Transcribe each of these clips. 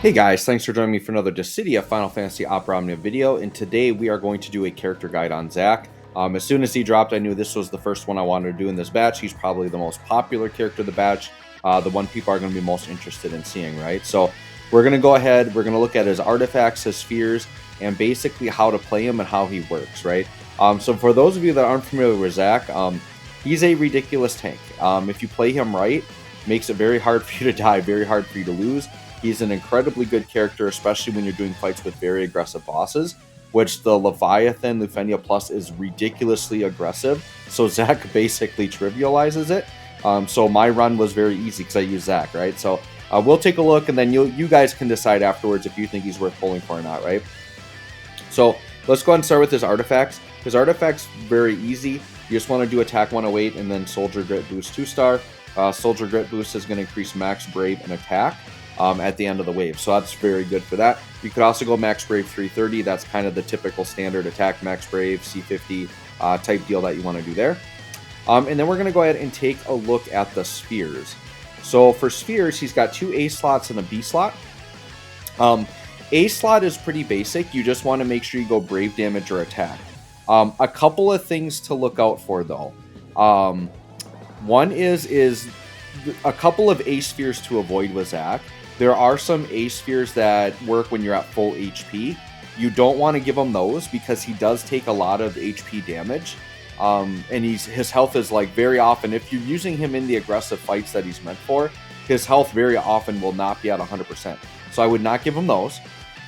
Hey guys, thanks for joining me for another Dissidia Final Fantasy Opera Omnia video, and today we are going to do a character guide on Zack. As soon as he dropped, I knew this was the first one I wanted to do in this batch. He's probably the most popular character of the batch, the one people are going to be most interested in seeing, right? So we're going to go ahead, we're going to look at his artifacts, his spheres, and basically how to play him and how he works, right? So for those of you that aren't familiar with Zack, he's a ridiculous tank. If you play him right, makes it very hard for you to die, very hard for you to lose. He's an incredibly good character, especially when you're doing fights with very aggressive bosses, which the Leviathan Lufenia Plus is ridiculously aggressive. So Zack basically trivializes it. So my run was very easy because I use Zack, right? So we'll take a look, and then you guys can decide afterwards if you think he's worth pulling for or not, right? So let's go ahead and start with his artifacts. His artifacts very easy. You just want to do attack 108 and then Soldier Grit boost 2-star. Soldier Grit boost is going to increase max brave and attack at the end of the wave, so that's very good for that. You could also go max brave 330. That's kind of the typical standard attack max brave C50 type deal that you want to do there. And then we're going to go ahead and take a look at the spheres. So for spheres, he's got 2 A slots and a B slot. A slot is pretty basic. You just want to make sure you go brave damage or attack. A couple of things to look out for though. One is a couple of A spheres to avoid with Zack. There are some A spheres that work when you're at full HP. You don't want to give him those because he does take a lot of HP damage. And his health is like very often, if you're using him in the aggressive fights that he's meant for, his health very often will not be at 100%. So I would not give him those.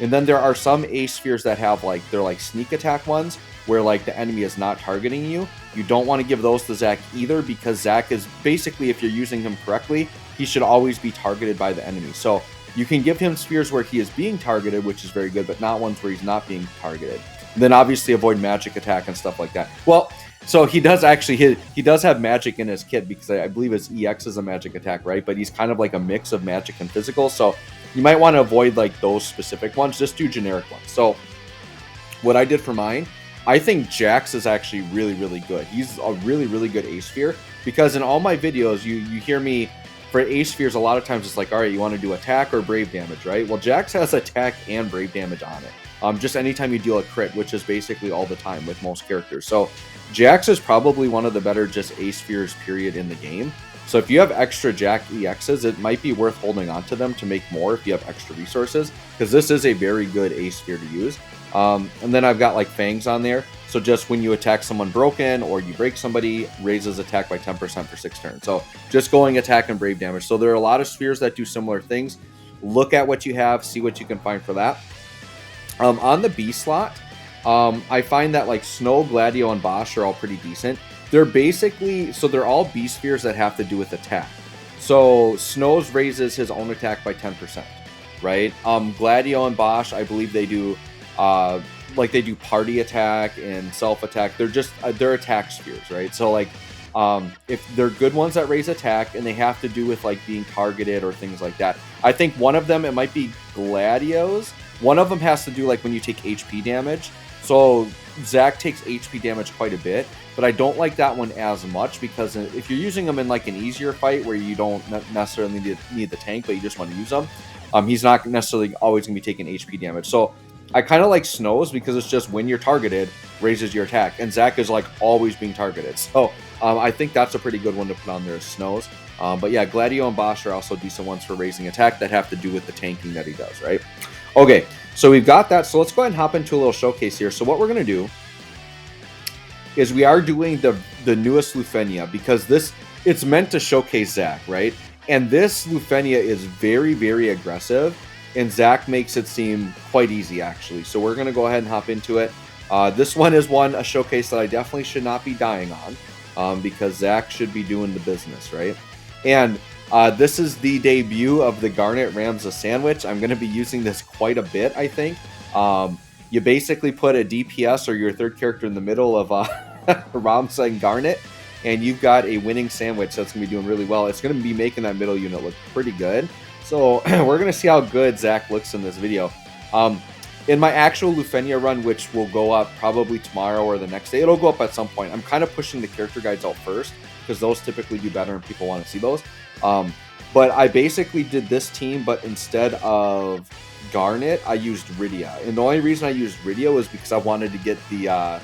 And then there are some A spheres that have they're like sneak attack ones where like the enemy is not targeting you. You don't want to give those to Zack either because Zack is basically, if you're using him correctly, he should always be targeted by the enemy. So you can give him spheres where he is being targeted, which is very good, but not ones where he's not being targeted. And then obviously avoid magic attack and stuff like that. Well, so he does actually, he does have magic in his kit because I believe his EX is a magic attack, right? But he's kind of like a mix of magic and physical. So you might want to avoid like those specific ones, just do generic ones. So what I did for mine, I think Jax is actually really, really good. He's a really, really good A sphere because in all my videos, you hear me for A spheres, a lot of times it's like, all right, you want to do attack or brave damage, right? Well, Jax has attack and brave damage on it. Just anytime you deal a crit, which is basically all the time with most characters. So Jax is probably one of the better just A spheres period in the game. So if you have extra Jack EXs, it might be worth holding on to them to make more if you have extra resources, because this is a very good A sphere to use. And then I've got like Fangs on there. So just when you attack someone broken or you break somebody, raises attack by 10% for 6 turns. So just going attack and brave damage. So there are a lot of spheres that do similar things. Look at what you have, see what you can find for that. On the B slot, I find that like Snow, Gladio, and Bosch are all pretty decent. They're basically, so they're all B spheres that have to do with attack. So Snow's raises his own attack by 10%, right? Gladio and Bosch, I believe they do they do party attack and self attack. They're just they're attack spheres, right? So like if they're good ones that raise attack and they have to do with like being targeted or things like that. I think one of them, it might be Gladio's. One of them has to do like when you take HP damage. So Zack takes HP damage quite a bit, but I don't like that one as much because if you're using him in like an easier fight where you don't necessarily need the tank, but you just want to use him, he's not necessarily always going to be taking HP damage. So I kind of like Snow's because it's just when you're targeted, raises your attack. And Zack is like always being targeted. So I think that's a pretty good one to put on there, Snow's. But yeah, Gladio and Bosch are also decent ones for raising attack that have to do with the tanking that he does, right? Okay, so we've got that. So let's go ahead and hop into a little showcase here. So what we're going to do is we are doing the newest Lufenia because it's meant to showcase Zack, right? And this Lufenia is very, very aggressive. And Zack makes it seem quite easy, actually. So we're going to go ahead and hop into it. This one is a showcase that I definitely should not be dying on because Zack should be doing the business, right? And this is the debut of the Garnet Ramza sandwich. I'm going to be using this quite a bit, I think. You basically put a DPS or your third character in the middle of Ramza and Garnet, and you've got a winning sandwich that's going to be doing really well. It's going to be making that middle unit look pretty good. So we're going to see how good Zack looks in this video. In my actual Lufenia run, which will go up probably tomorrow or the next day, it'll go up at some point. I'm kind of pushing the character guides out first because those typically do better and people want to see those. But I basically did this team, but instead of Garnet, I used Rydia. And the only reason I used Rydia was because I wanted to get the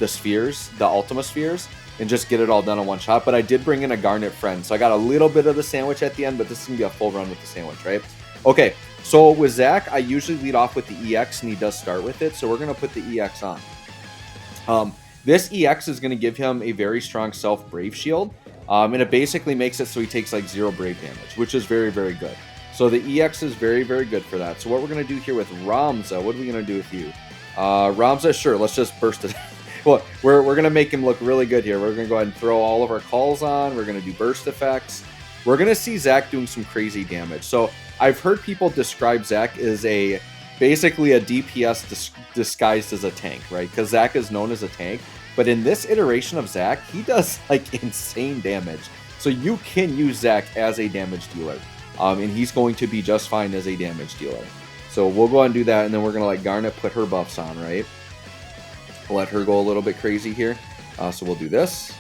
spheres, the Ultima spheres, and just get it all done in one shot. But I did bring in a Garnet friend, so I got a little bit of the sandwich at the end, but this is going to be a full run with the sandwich, right? Okay, so with Zack, I usually lead off with the EX, and he does start with it, so we're going to put the EX on. This EX is going to give him a very strong self-brave shield, and it basically makes it so he takes like 0 brave damage, which is very, very good. So the EX is very, very good for that. So what we're going to do here with Ramza, what are we going to do with you? Ramza, sure, let's just burst it. Well, we're going to make him look really good here. We're going to go ahead and throw all of our calls on. We're going to do burst effects. We're going to see Zack doing some crazy damage. So I've heard people describe Zack as basically a DPS disguised as a tank, right? Because Zack is known as a tank. But in this iteration of Zack, he does like insane damage. So you can use Zack as a damage dealer. And he's going to be just fine as a damage dealer. So we'll go ahead and do that. And then we're going to let Garnet put her buffs on, right? Let her go a little bit crazy here. So we'll do this.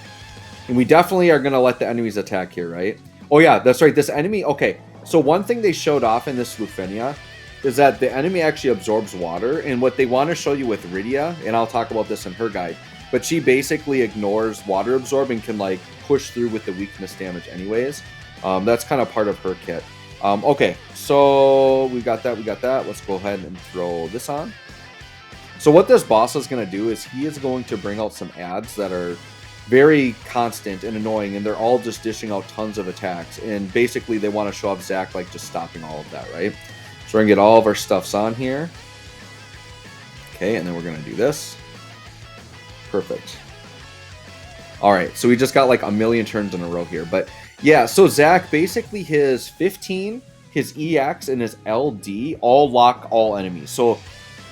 And we definitely are going to let the enemies attack here, right? Oh yeah, that's right. This enemy, okay. So one thing they showed off in this Lufenia is that the enemy actually absorbs water. And what they want to show you with Rydia, and I'll talk about this in her guide, but she basically ignores water absorb and can like push through with the weakness damage anyways. That's kind of part of her kit. Okay, so we got that. Let's go ahead and throw this on. So what this boss is going to do is he is going to bring out some ads that are very constant and annoying, and they're all just dishing out tons of attacks. And basically they want to show off Zack like just stopping all of that, right? So we're going to get all of our stuffs on here. Okay, and then we're going to do this. Perfect. All right, so we just got like a million turns in a row here. But yeah, so Zack, basically his 15, his EX, and his LD all lock all enemies. So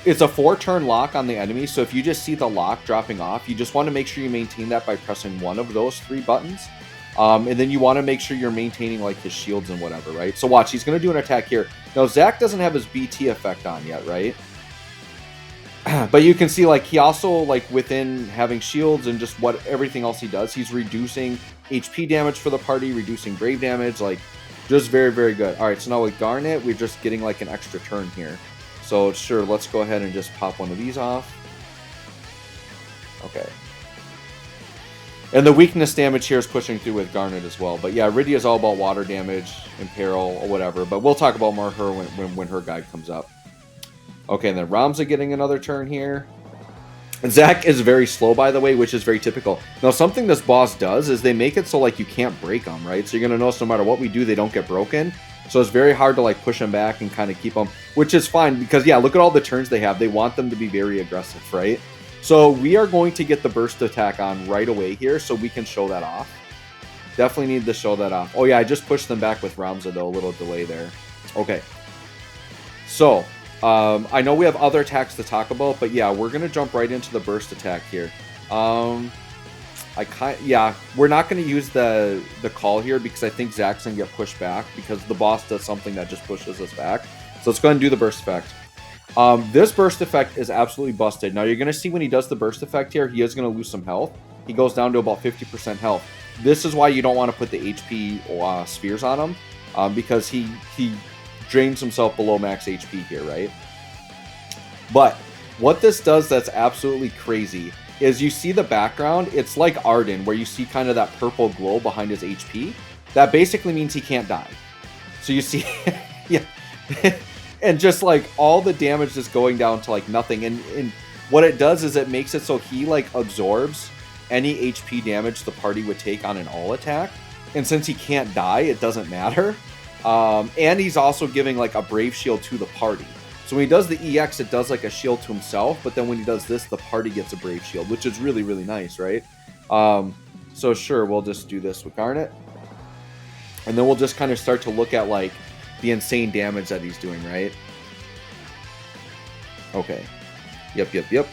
it's a 4-turn lock on the enemy, so if you just see the lock dropping off, you just want to make sure you maintain that by pressing one of those 3 buttons. And then you want to make sure you're maintaining like his shields and whatever, right? So watch, he's going to do an attack here. Now, Zack doesn't have his BT effect on yet, right? But you can see like he also, like within having shields and just what everything else he does, he's reducing HP damage for the party, reducing brave damage, like just very, very good. All right, so now with Garnet, we're just getting like an extra turn here. So sure, let's go ahead and just pop one of these off. Okay. And the weakness damage here is pushing through with Garnet as well. But yeah, Rydia is all about water damage and peril or whatever. But we'll talk about more her when her guide comes up. Okay, and then Ramza getting another turn here. Zack is very slow, by the way, which is very typical. Now, something this boss does is they make it so like you can't break them, right? So you're going to notice no matter what we do, they don't get broken. So it's very hard to like push them back and kind of keep them, which is fine because yeah, look at all the turns they have. They want them to be very aggressive, right? So we are going to get the burst attack on right away here so we can show that off. Definitely need to show that off. Oh yeah, I just pushed them back with Ramza though, a little delay there. Okay. So, I know we have other attacks to talk about, but yeah, we're going to jump right into the burst attack here. Yeah, we're not going to use the call here because I think Zack's going to get pushed back because the boss does something that just pushes us back. So let's go ahead and do the burst effect. This burst effect is absolutely busted. Now you're going to see when he does the burst effect here, he is going to lose some health. He goes down to about 50% health. This is why you don't want to put the HP spheres on him because he drains himself below max HP here, right? But what this does that's absolutely crazy is you see the background, it's like Arden, where you see kind of that purple glow behind his HP. That basically means he can't die. So you see, yeah, and just like all the damage is going down to like nothing. And what it does is it makes it so he like absorbs any HP damage the party would take on an all attack. And since he can't die, it doesn't matter. And he's also giving like a brave shield to the party. So when he does the EX, it does like a shield to himself, but then when he does this, the party gets a brave shield, which is really, really nice, right? So sure, we'll just do this with Garnet. And then we'll just kind of start to look at like the insane damage that he's doing, right? Okay. Yep.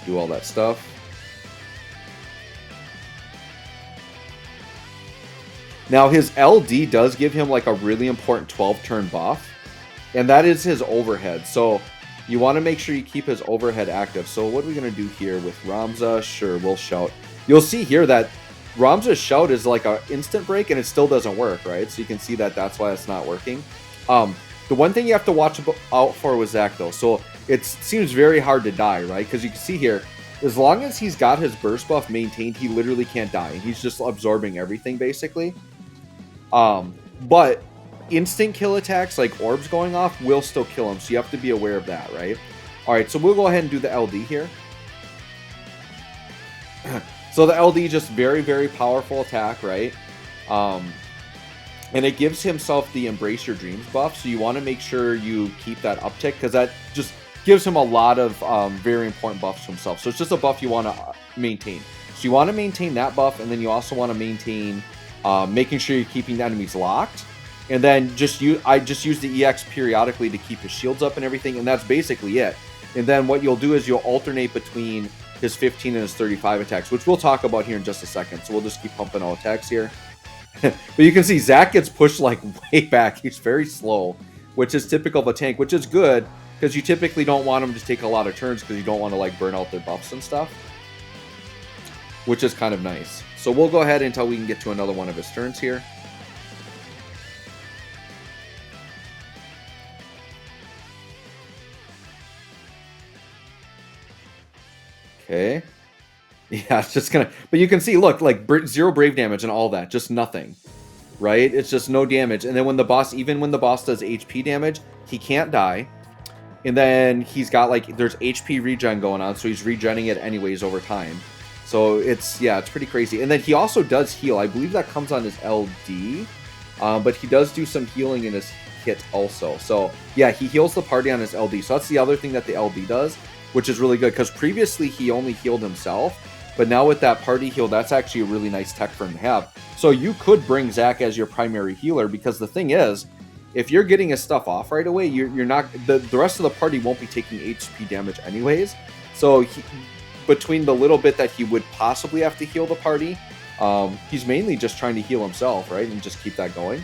Do all that stuff. Now his LD does give him like a really important 12-turn buff. And that is his overhead. So you want to make sure you keep his overhead active. So what are we going to do here with Ramza? Sure, we'll shout. You'll see here that Ramza's shout is like a instant break, and it still doesn't work, right? So you can see that that's why it's not working. The one thing you have to watch out for with Zack, though, so it seems very hard to die, right? Because you can see here, as long as he's got his burst buff maintained, he literally can't die, and he's just absorbing everything, basically. But instant kill attacks, like orbs going off, will still kill him, so you have to be aware of that, right? Alright, so we'll go ahead and do the LD here. So the LD, just very, very powerful attack, right? And it gives himself the Embrace Your Dreams buff, so you want to make sure you keep that uptick, because that just gives him a lot of very important buffs to himself. So it's just a buff you want to maintain. So you want to maintain that buff, and then you also want to maintain making sure you're keeping the enemies locked. And then I just use the EX periodically to keep his shields up and everything, and that's basically it. And then what you'll do is you'll alternate between his 15 and his 35 attacks, which we'll talk about here in just a second. So we'll just keep pumping all attacks here. But you can see Zack gets pushed like way back. He's very slow, which is typical of a tank, which is good because you typically don't want them to take a lot of turns because you don't want to like burn out their buffs and stuff, which is kind of nice. So we'll go ahead until we can get to another one of his turns here. Okay. Yeah, it's just gonna... But you can see, look, like 0 brave damage and all that. Just nothing. Right? It's just no damage. And then when the boss... Even when the boss does HP damage, he can't die. And then he's got, like... There's HP regen going on, so he's regenning it anyways over time. So it's... Yeah, it's pretty crazy. And then he also does heal. I believe that comes on his LD. But he does do some healing in his hit also. So, yeah, he heals the party on his LD. So that's the other thing that the LD does, which is really good, because previously he only healed himself, but now with that party heal, that's actually a really nice tech for him to have. So you could bring Zack as your primary healer, because the thing is, if you're getting his stuff off right away, you're not... The rest of the party won't be taking HP damage anyways, so between the little bit that he would possibly have to heal the party, he's mainly just trying to heal himself, right, and just keep that going.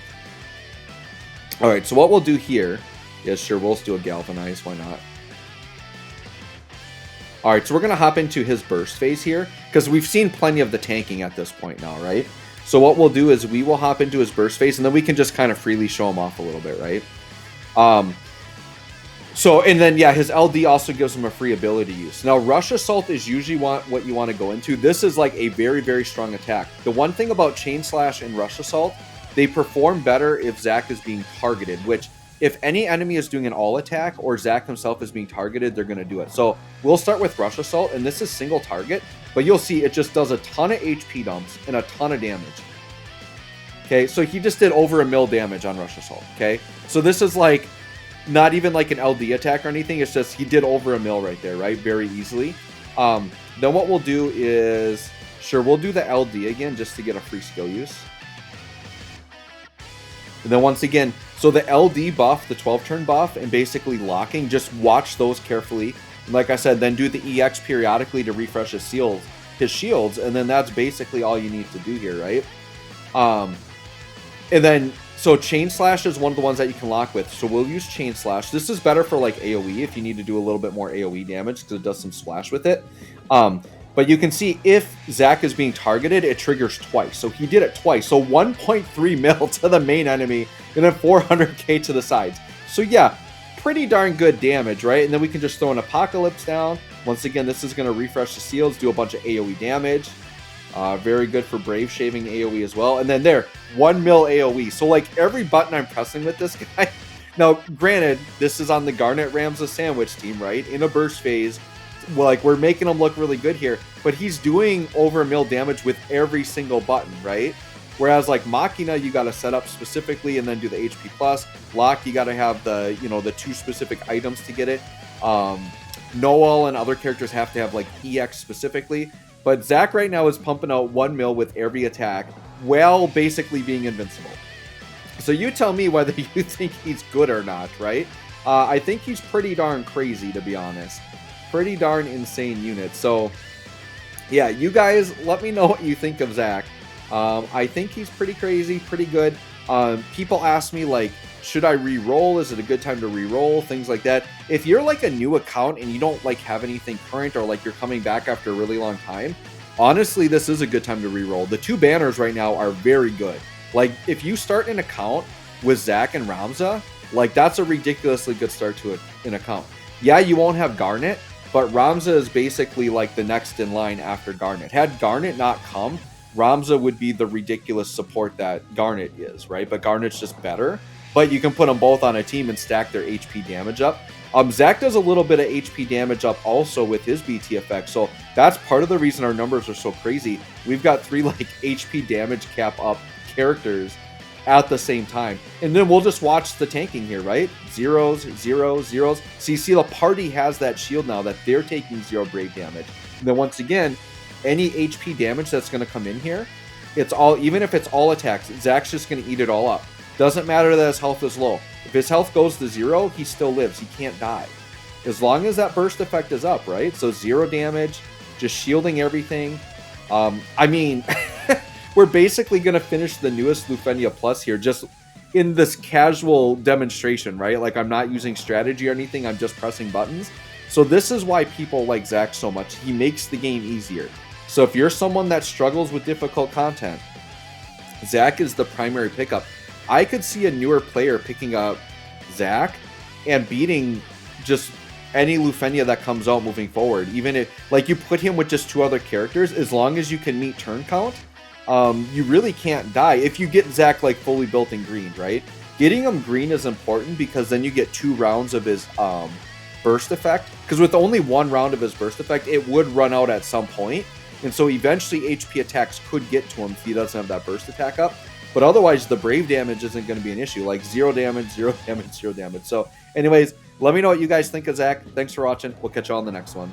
Alright, so what we'll do here is, sure, we'll just do a Galvanize, why not? Alright, so we're going to hop into his burst phase here, because we've seen plenty of the tanking at this point now, right? So what we'll do is we will hop into his burst phase, and then we can just kind of freely show him off a little bit, right? So, and then, yeah, his LD also gives him a free ability use. Now, Rush Assault is usually what you want to go into. This is like a very, very strong attack. The one thing about Chain Slash and Rush Assault, they perform better if Zack is being targeted, which... If any enemy is doing an all attack or Zack himself is being targeted, they're going to do it. So we'll start with Rush Assault, and this is single target, but you'll see it just does a ton of HP dumps and a ton of damage. Okay, so he just did over 1 mil damage on Rush Assault, okay? So this is like, not even like an LD attack or anything, it's just he did over 1 mil right there, right? Very easily. Then what we'll do is, sure, we'll do the LD again just to get a free skill use. And then once again, so the LD buff, the 12-turn buff, and basically locking, just watch those carefully. And like I said, then do the EX periodically to refresh his shields, and then that's basically all you need to do here, right? And then, so Chain Slash is one of the ones that you can lock with. So we'll use Chain Slash. This is better for like AoE if you need to do a little bit more AoE damage, because it does some splash with it. But you can see if Zack is being targeted, it triggers twice. So he did it twice. So 1.3 mil to the main enemy and then 400k to the sides. So yeah, pretty darn good damage, right? And then we can just throw an Apocalypse down. Once again, this is going to refresh the shields, do a bunch of AoE damage. Very good for Brave Shaving AoE as well. And then there, 1 mil AoE. So like every button I'm pressing with this guy. Now, granted, this is on the Garnet Ramza Sandwich team, right? In a burst phase. Like, we're making him look really good here, but he's doing over 1 mil damage with every single button, right? Whereas like Machina, you got to set up specifically and then do the HP plus. Lock, you got to have the, you know, the 2 specific items to get it. Noel and other characters have to have like EX specifically, but Zack right now is pumping out 1 mil with every attack while basically being invincible. So you tell me whether you think he's good or not, right? I think he's pretty darn crazy, to be honest. Pretty darn insane unit. So yeah, you guys let me know what you think of Zack. I think he's pretty crazy, pretty good. People ask me like, should I re-roll? Is it a good time to re-roll? Things like that. If you're like a new account and you don't like have anything current, or like you're coming back after a really long time, Honestly, this is a good time to reroll. The 2 banners right now are very good. Like, if you start an account with Zack and Ramza, like, that's a ridiculously good start to an account. Yeah, you won't have Garnet, but Ramza is basically like the next in line after Garnet. Had Garnet not come, Ramza would be the ridiculous support that Garnet is, right? But Garnet's just better. But you can put them both on a team and stack their HP damage up. Zack does a little bit of HP damage up also with his BT effect, so that's part of the reason our numbers are so crazy. We've got 3 like HP damage cap up characters at the same time, and then we'll just watch the tanking here, right? Zeros, zeros, zeros. So you see the party has that shield now that they're taking 0 brave damage. And then once again, any HP damage that's going to come in here, it's all, even if it's all attacks, Zack's just going to eat it all up. Doesn't matter that his health is low. If his health goes to 0, he still lives. He can't die. As long as that burst effect is up, right? So 0 damage, just shielding everything. I mean, we're basically going to finish the newest Lufenia Plus here just in this casual demonstration, right? Like, I'm not using strategy or anything. I'm just pressing buttons. So this is why people like Zack so much. He makes the game easier. So if you're someone that struggles with difficult content, Zack is the primary pickup. I could see a newer player picking up Zack and beating just any Lufenia that comes out moving forward. Even if, like, you put him with just 2 other characters, as long as you can meet turn count, you really can't die. If you get Zack, like, fully built in green, right? Getting him green is important because then you get 2 rounds of his burst effect. Because with only 1 round of his burst effect, it would run out at some point. And so eventually HP attacks could get to him if he doesn't have that burst attack up. But otherwise, the brave damage isn't going to be an issue. Like 0 damage, 0 damage, 0 damage. So anyways, let me know what you guys think of Zack. Thanks for watching. We'll catch you on the next one.